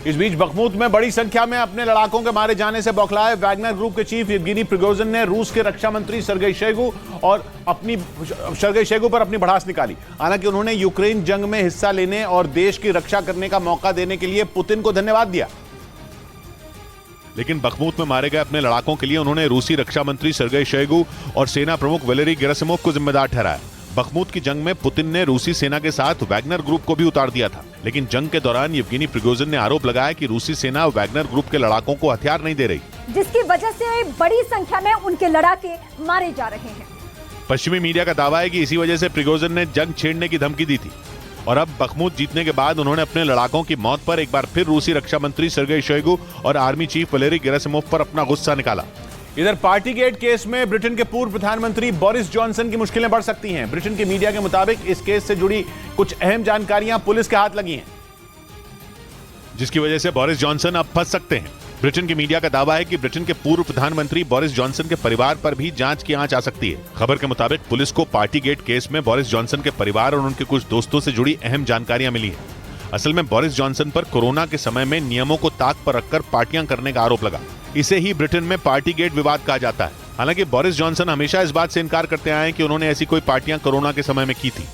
इस बीच बखमुत में बड़ी संख्या में अपने लड़ाकों के मारे जाने से बौखलाए वैगनर ग्रुप के चीफ येवगेनी प्रिगोजिन ने रूस के रक्षा मंत्री सर्गेई शोइगु पर अपनी भड़ास निकाली। हालांकि उन्होंने यूक्रेन जंग में हिस्सा लेने और देश की रक्षा करने का मौका देने के लिए पुतिन को धन्यवाद दिया। लेकिन बखमुत में मारे गए अपने लड़ाकों के लिए उन्होंने रूसी रक्षा मंत्री सर्गेई शोइगु और सेना प्रमुख वैलेरी गेरासिमोव को जिम्मेदार ठहराया। बखमुत की जंग में पुतिन ने रूसी सेना के साथ वैगनर ग्रुप को भी उतार दिया था, लेकिन जंग के दौरान येवगेनी प्रिगोजिन ने आरोप लगाया कि रूसी सेना वैगनर ग्रुप के लड़ाकों को हथियार नहीं दे रही, जिसकी वजह से बड़ी संख्या में उनके लड़ाके मारे जा रहे हैं। पश्चिमी मीडिया का दावा है कि इसी वजह से प्रिगोजिन ने जंग छेड़ने की धमकी दी थी और अब बखमुत जीतने के बाद उन्होंने अपने लड़ाकों की मौत पर एक बार फिर रूसी रक्षा मंत्री सर्गेई शोइगु और आर्मी चीफ वैलेरी गेरासिमोव पर अपना गुस्सा निकाला। इधर पार्टीगेट केस में ब्रिटेन के पूर्व प्रधानमंत्री बोरिस जॉनसन की मुश्किलें बढ़ सकती हैं। ब्रिटेन की मीडिया के मुताबिक इस केस से जुड़ी कुछ अहम जानकारियां पुलिस के हाथ लगी हैं, जिसकी वजह से बोरिस जॉनसन अब फंस सकते हैं। ब्रिटेन की मीडिया का दावा है कि ब्रिटेन के पूर्व प्रधानमंत्री बोरिस जॉनसन के परिवार पर भी जांच की आंच आ सकती है। खबर के मुताबिक पुलिस को पार्टीगेट केस में बोरिस जॉनसन के परिवार और उनके कुछ दोस्तों से जुड़ी अहम जानकारियां मिली हैं। असल में बोरिस जॉनसन पर कोरोना के समय में नियमों को ताक पर रखकर पार्टियां करने का आरोप लगा। इसे ही ब्रिटेन में पार्टीगेट विवाद कहा जाता है। हालांकि बोरिस जॉनसन हमेशा इस बात से इनकार करते आए हैं कि उन्होंने ऐसी कोई पार्टियां कोरोना के समय में की थी।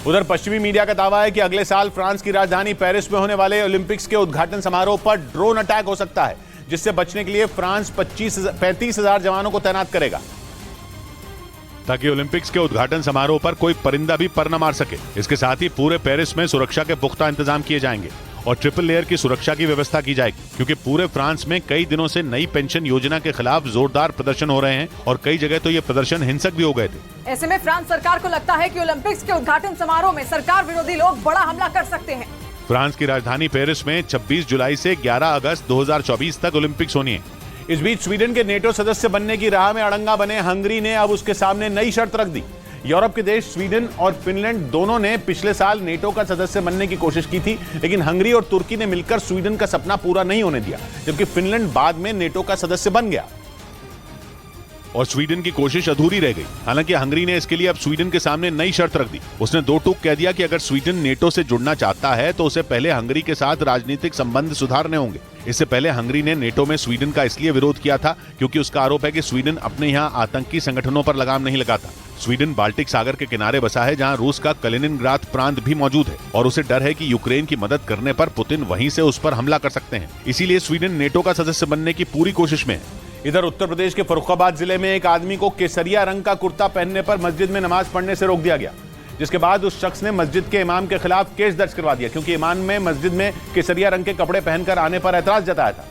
उधर पश्चिमी मीडिया का दावा है कि अगले साल फ्रांस की राजधानी पेरिस में होने वाले ओलंपिक्स के उद्घाटन समारोह पर ड्रोन अटैक हो सकता है, जिससे बचने के लिए फ्रांस 35,000 जवानों को तैनात करेगा, ताकि ओलंपिक्स के उद्घाटन समारोह पर कोई परिंदा भी पर न मार सके। इसके साथ ही पूरे पेरिस में सुरक्षा के पुख्ता इंतजाम किए जाएंगे और ट्रिपल लेयर की सुरक्षा की व्यवस्था की जाएगी, क्योंकि पूरे फ्रांस में कई दिनों से नई पेंशन योजना के खिलाफ जोरदार प्रदर्शन हो रहे हैं और कई जगह तो ये प्रदर्शन हिंसक भी हो गए थे। ऐसे में फ्रांस सरकार को लगता है कि ओलंपिक्स के उद्घाटन समारोह में सरकार विरोधी लोग बड़ा हमला कर सकते हैं। फ्रांस की राजधानी पेरिस में 26 जुलाई से 11 अगस्त 2024 तक ओलंपिक्स होनी है। इस बीच स्वीडन के नेटो सदस्य बनने की राह में अड़ंगा बने हंगरी ने अब उसके सामने नई शर्त रख दी। यूरोप के देश स्वीडन और फिनलैंड दोनों ने पिछले साल नेटो का सदस्य बनने की कोशिश की थी, लेकिन हंगरी और तुर्की ने मिलकर स्वीडन का सपना पूरा नहीं होने दिया, जबकि फिनलैंड बाद में नेटो का सदस्य बन गया और स्वीडन की कोशिश अधूरी रह गई। हालांकि हंगरी ने इसके लिए अब स्वीडन के सामने नई शर्त रख दी। उसने दो टूक कह दिया कि अगर स्वीडन नेटो से जुड़ना चाहता है तो उसे पहले हंगरी के साथ राजनीतिक संबंध सुधारने होंगे। इससे पहले हंगरी ने नेटो में स्वीडन का इसलिए विरोध किया था क्योंकि उसका आरोप है कि स्वीडन अपने यहाँ आतंकी संगठनों पर लगाम नहीं लगाता। स्वीडन बाल्टिक सागर के किनारे बसा है, जहाँ रूस का कलिनिनग्राद प्रांत भी मौजूद है और उसे डर है कि यूक्रेन की मदद करने पर पुतिन वहीं से उस पर हमला कर सकते हैं। इसीलिए स्वीडन नेटो का सदस्य बनने की पूरी कोशिश में है। इधर उत्तर प्रदेश के फर्रुखाबाद जिले में एक आदमी को केसरिया रंग का कुर्ता पहनने पर मस्जिद में नमाज पढ़ने से रोक दिया गया, जिसके बाद उस शख्स ने मस्जिद के इमाम के खिलाफ केस दर्ज करवा दिया, क्योंकि इमाम में मस्जिद में केसरिया रंग के कपड़े पहनकर आने पर ऐतराज जताया था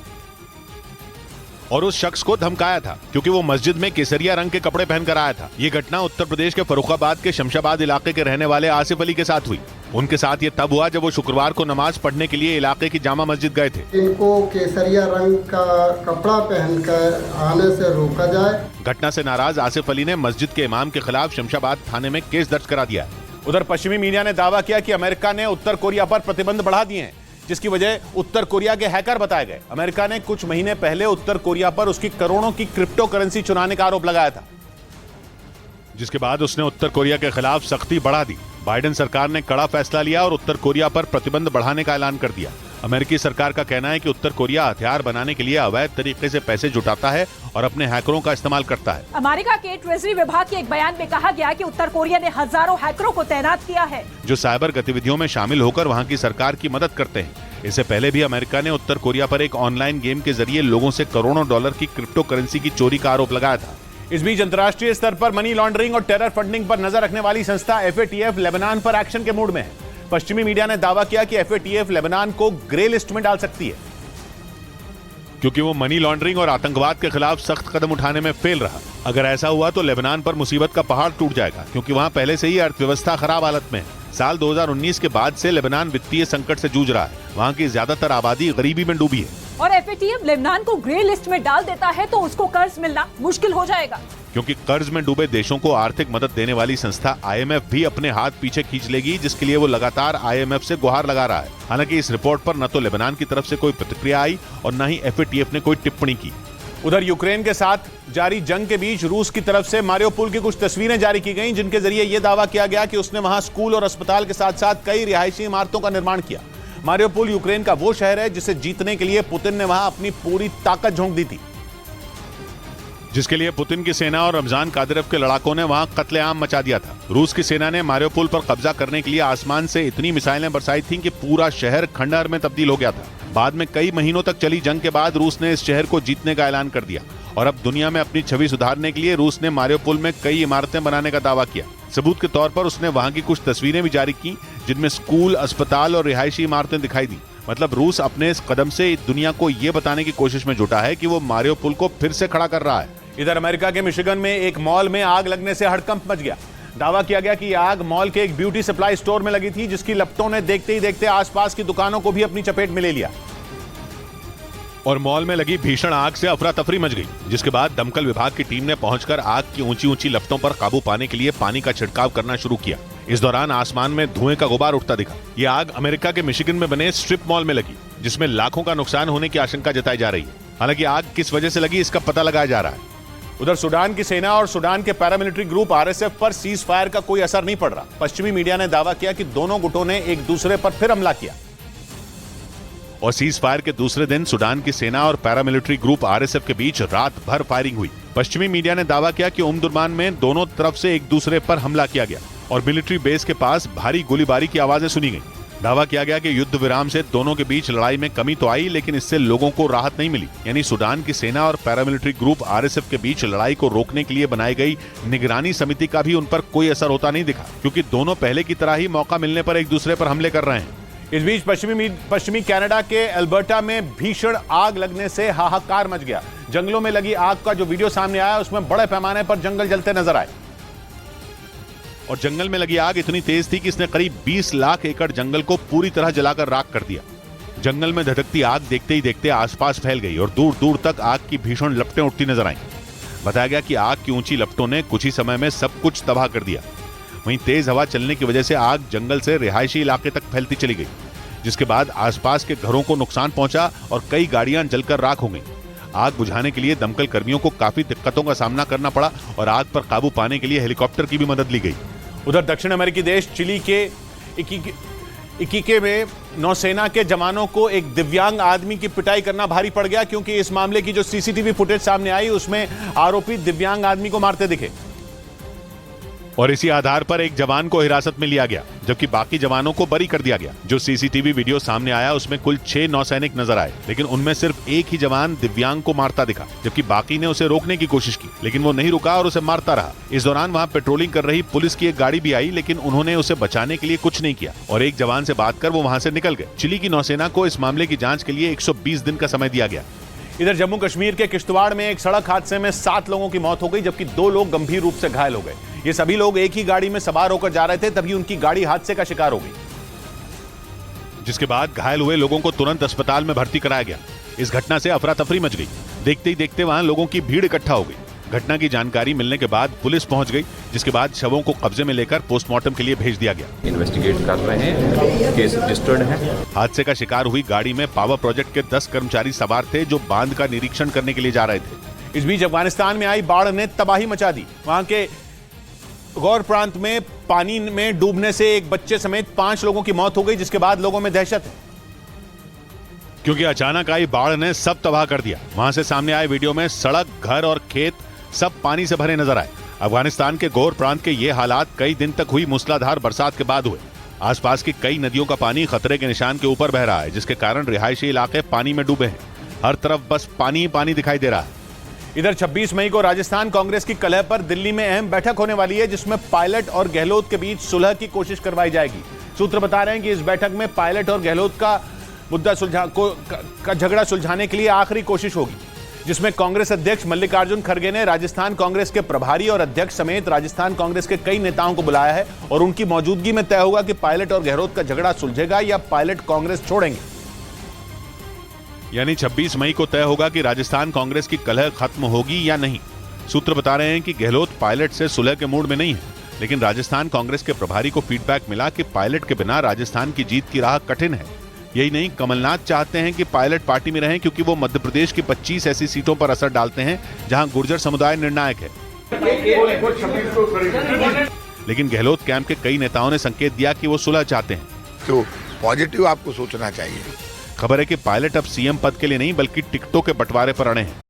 और उस शख्स को धमकाया था क्योंकि वो मस्जिद में केसरिया रंग के कपड़े पहनकर आया था। ये घटना उत्तर प्रदेश के फर्रुखाबाद के शमशाबाद इलाके के रहने वाले आसिफ अली के साथ हुई। उनके साथ ये तब हुआ जब वो शुक्रवार को नमाज पढ़ने के लिए इलाके की जामा मस्जिद गए थे। इनको केसरिया रंग का कपड़ा पहनकर आने से रोका जाए। घटना से नाराज आसिफ अली ने मस्जिद के इमाम के खिलाफ शमशाबाद थाने में केस दर्ज करा दिया। उधर पश्चिमी मीडिया ने दावा किया कि अमेरिका ने उत्तर कोरिया पर प्रतिबंध बढ़ा दिए हैं, जिसकी वजह उत्तर कोरिया के हैकर बताए गए। अमेरिका ने कुछ महीने पहले उत्तर कोरिया पर उसकी करोड़ों की क्रिप्टो करेंसी चुराने का आरोप लगाया था, जिसके बाद उसने उत्तर कोरिया के खिलाफ सख्ती बढ़ा दी। बाइडेन सरकार ने कड़ा फैसला लिया और उत्तर कोरिया पर प्रतिबंध बढ़ाने का ऐलान कर दिया। अमेरिकी सरकार का कहना है कि उत्तर कोरिया हथियार बनाने के लिए अवैध तरीके से पैसे जुटाता है और अपने हैकरों का इस्तेमाल करता है। अमेरिका के ट्रेजरी विभाग के एक बयान में कहा गया कि उत्तर कोरिया ने हजारों हैकरों को तैनात किया है, जो साइबर गतिविधियों में शामिल होकर वहाँ की सरकार की मदद करते हैं। इससे पहले भी अमेरिका ने उत्तर कोरिया पर एक ऑनलाइन गेम के जरिए लोगों से करोड़ों डॉलर की क्रिप्टो करेंसी की चोरी का आरोप लगाया था। इस बीच अंतर्राष्ट्रीय स्तर पर मनी लॉन्ड्रिंग और टेरर फंडिंग पर नजर रखने वाली संस्था FATF लेबनान पर एक्शन के मूड में है। पश्चिमी मीडिया ने दावा किया कि FATF लेबनान को ग्रे लिस्ट में डाल सकती है, क्योंकि वो मनी लॉन्ड्रिंग और आतंकवाद के खिलाफ सख्त कदम उठाने में फेल रहा। अगर ऐसा हुआ तो लेबनान पर मुसीबत का पहाड़ टूट जाएगा, क्योंकि वहाँ पहले से ही अर्थव्यवस्था खराब हालत में है। साल 2019 के बाद से लेबनान वित्तीय संकट से जूझ रहा है। वहाँ की ज्यादातर आबादी गरीबी में डूबी है और FATF लेबनान को ग्रे लिस्ट में डाल देता है तो उसको कर्ज मिलना मुश्किल हो जाएगा, क्योंकि कर्ज में डूबे देशों को आर्थिक मदद देने वाली संस्था IMF भी अपने हाथ पीछे खींच लेगी, जिसके लिए वो लगातार IMF से गुहार लगा रहा है। हालांकि इस रिपोर्ट पर न तो लेबनान की तरफ से कोई प्रतिक्रिया आई और न ही FATF ने कोई टिप्पणी की। उधर यूक्रेन के साथ जारी जंग के बीच रूस की तरफ से मारियोपोल की कुछ तस्वीरें जारी की गईं, जिनके जरिए यह दावा किया गया कि उसने वहां स्कूल और अस्पताल के साथ साथ कई रिहायशी इमारतों का निर्माण किया। मारियोपोल यूक्रेन का वो शहर है जिसे जीतने के लिए पुतिन ने वहां अपनी पूरी ताकत झोंक दी थी, जिसके लिए पुतिन की सेना और रमजान कादिरोव के लड़ाकों ने वहां कत्लेआम मचा दिया था। रूस की सेना ने मारियोपोल पर कब्जा करने के लिए आसमान से इतनी मिसाइलें बरसाई थीं कि पूरा शहर खंडहर में तब्दील हो गया था। बाद में कई महीनों तक चली जंग के बाद रूस ने इस शहर को जीतने का ऐलान कर दिया और अब दुनिया में अपनी छवि सुधारने के लिए रूस ने मारियोपोल में कई इमारतें बनाने का दावा किया। सबूत के तौर पर उसने वहां की कुछ तस्वीरें भी जारी की जिनमें स्कूल, अस्पताल और रिहायशी इमारतें दिखाई दी। मतलब रूस अपने इस कदम से दुनिया को ये बताने की कोशिश में जुटा है कि वो मारियोपोल को फिर से खड़ा कर रहा है। इधर अमेरिका के मिशिगन में एक मॉल में आग लगने से हड़कंप मच गया। दावा किया गया कि आग मॉल के एक ब्यूटी सप्लाई स्टोर में लगी थी, जिसकी लपटों ने देखते ही देखते आसपास की दुकानों को भी अपनी चपेट में ले लिया और मॉल में लगी भीषण आग से अफरा तफरी मच गई, जिसके बाद दमकल विभाग की टीम ने पहुंचकर आग की ऊंची ऊंची लपटों पर काबू पाने के लिए पानी का छिड़काव करना शुरू किया। इस दौरान आसमान में धुएं का गुबार उठता दिखा। ये आग अमेरिका के मिशिगन में बने स्ट्रिप मॉल में लगी, जिसमें लाखों का नुकसान होने की आशंका जताई जा रही है। हालांकि आग किस वजह से लगी इसका पता लगाया जा रहा है। उधर सूडान की सेना और सूडान के पैरामिलिट्री ग्रुप आरएसएफ पर सीज फायर का कोई असर नहीं पड़ रहा। पश्चिमी मीडिया ने दावा किया कि दोनों गुटों ने एक दूसरे पर फिर हमला किया और सीज फायर के दूसरे दिन सूडान की सेना और पैरामिलिट्री ग्रुप आरएसएफ के बीच रात भर फायरिंग हुई। पश्चिमी मीडिया ने दावा किया कि उमदुर्मान में दोनों तरफ से एक दूसरे पर हमला किया गया और मिलिट्री बेस के पास भारी गोलीबारी की आवाजें सुनी गई। दावा किया गया कि युद्ध विराम से दोनों के बीच लड़ाई में कमी तो आई, लेकिन इससे लोगों को राहत नहीं मिली। यानी सूडान की सेना और पैरामिलिट्री ग्रुप आरएसएफ के बीच लड़ाई को रोकने के लिए बनाई गई निगरानी समिति का भी उन पर कोई असर होता नहीं दिखा, क्योंकि दोनों पहले की तरह ही मौका मिलने पर एक दूसरे पर हमले कर रहे हैं। इस बीच पश्चिमी कनाडा के अल्बर्टा में भीषण आग लगने से हाहाकार मच गया। जंगलों में लगी आग का जो वीडियो सामने आया उसमें बड़े पैमाने पर जंगल जलते नजर आए और जंगल में लगी आग इतनी तेज थी कि इसने करीब 20 लाख एकड़ जंगल को पूरी तरह जलाकर राख कर दिया। जंगल में धधकती आग देखते ही देखते आसपास फैल गई और दूर दूर तक आग की भीषण लपटें उठती नजर आईं। बताया गया कि आग की ऊंची लपटों ने कुछ ही समय में सब कुछ तबाह कर दिया। वहीं तेज हवा चलने की वजह से आग जंगल से रिहायशी इलाके तक फैलती चली गई, जिसके बाद आसपास के घरों को नुकसान पहुंचा और कई गाड़ियां जलकर राख हो गईं। आग बुझाने के लिए दमकल कर्मियों को काफी दिक्कतों का सामना करना पड़ा और आग पर काबू पाने के लिए हेलीकॉप्टर की भी मदद ली गई। उधर दक्षिण अमेरिकी देश चिली के इकिके में नौसेना के जवानों को एक दिव्यांग आदमी की पिटाई करना भारी पड़ गया, क्योंकि इस मामले की जो सीसीटीवी फुटेज सामने आई उसमें आरोपी दिव्यांग आदमी को मारते दिखे और इसी आधार पर एक जवान को हिरासत में लिया गया, जबकि बाकी जवानों को बरी कर दिया गया। जो सीसीटीवी वीडियो सामने आया उसमें कुल 6 नौसैनिक नजर आए, लेकिन उनमें सिर्फ एक ही जवान दिव्यांग को मारता दिखा, जबकि बाकी ने उसे रोकने की कोशिश की, लेकिन वो नहीं रुका और उसे मारता रहा। इस दौरान वहां पेट्रोलिंग कर रही पुलिस की एक गाड़ी भी आई, लेकिन उन्होंने उसे बचाने के लिए कुछ नहीं किया और एक जवान से बात कर वो वहां से निकल गए। चिली की नौसेना को इस मामले की जांच के लिए 120 दिन का समय दिया गया। इधर जम्मू कश्मीर के किश्तवाड़ में एक सड़क हादसे में 7 लोगों की मौत हो गई, जबकि 2 लोग गंभीर रूप से घायल हो गए। ये सभी लोग एक ही गाड़ी में सवार होकर जा रहे थे, तभी उनकी गाड़ी हादसे का शिकार हो गई, जिसके बाद घायल हुए लोगों को तुरंत अस्पताल में भर्ती कराया गया। इस घटना से अफरा तफरी मच गई। देखते ही देखते वहां लोगों की भीड़ इकट्ठा हो गई। घटना की जानकारी मिलने के बाद पुलिस पहुंच गई, जिसके बाद शवों को कब्जे में लेकर पोस्टमार्टम के लिए भेज दिया गया। इन्वेस्टिगेट कर रहे हैं, केस रजिस्टर्ड है। हादसे का शिकार हुई गाड़ी में पावर प्रोजेक्ट के 10 कर्मचारी सवार थे, जो बांध का निरीक्षण करने के लिए जा रहे थे। इस बीच अफगानिस्तान में आई बाढ़ ने तबाही मचा दी। वहां के गौर प्रांत में पानी में डूबने से एक बच्चे समेत 5 लोगों की मौत हो गई, जिसके बाद लोगों में दहशत है, क्योंकि अचानक आई बाढ़ ने सब तबाह कर दिया। वहां से सामने आए वीडियो में सड़क, घर और खेत सब पानी से भरे नजर आए। अफगानिस्तान के गौर प्रांत के ये हालात कई दिन तक हुई मूसलाधार बरसात के बाद हुए। आसपास की कई नदियों का पानी खतरे के निशान के ऊपर बह रहा है, जिसके कारण रिहायशी इलाके पानी में डूबे हैं। हर तरफ बस पानी ही पानी दिखाई दे रहा है। इधर 26 मई को राजस्थान कांग्रेस की कलह पर दिल्ली में अहम बैठक होने वाली है, जिसमें पायलट और गहलोत के बीच सुलह की कोशिश करवाई जाएगी। सूत्र बता रहे हैं कि इस बैठक में पायलट और गहलोत का मुद्दा झगड़ा सुलझाने के लिए आखिरी कोशिश होगी, जिसमें कांग्रेस अध्यक्ष मल्लिकार्जुन खड़गे ने राजस्थान कांग्रेस के प्रभारी और अध्यक्ष समेत राजस्थान कांग्रेस के कई नेताओं को बुलाया है और उनकी मौजूदगी में तय होगा कि पायलट और गहलोत का झगड़ा सुलझेगा या पायलट कांग्रेस छोड़ेंगे। यानी 26 मई को तय होगा कि राजस्थान कांग्रेस की कलह खत्म होगी या नहीं। सूत्र बता रहे हैं कि गहलोत पायलट से सुलह के मूड में नहीं है, लेकिन राजस्थान कांग्रेस के प्रभारी को फीडबैक मिला कि पायलट के बिना राजस्थान की जीत की राह कठिन है। यही नहीं, कमलनाथ चाहते हैं कि पायलट पार्टी में रहें, क्योंकि वो मध्य प्रदेश की 25 ऐसी सीटों पर असर डालते हैं जहां गुर्जर समुदाय निर्णायक है। लेकिन गहलोत कैंप के कई नेताओं ने संकेत दिया कि वो सुलह चाहते हैं। तो पॉजिटिव आपको सोचना चाहिए। खबर है कि पायलट अब सीएम पद के लिए नहीं बल्कि टिकटों के बंटवारे पर अड़े हैं।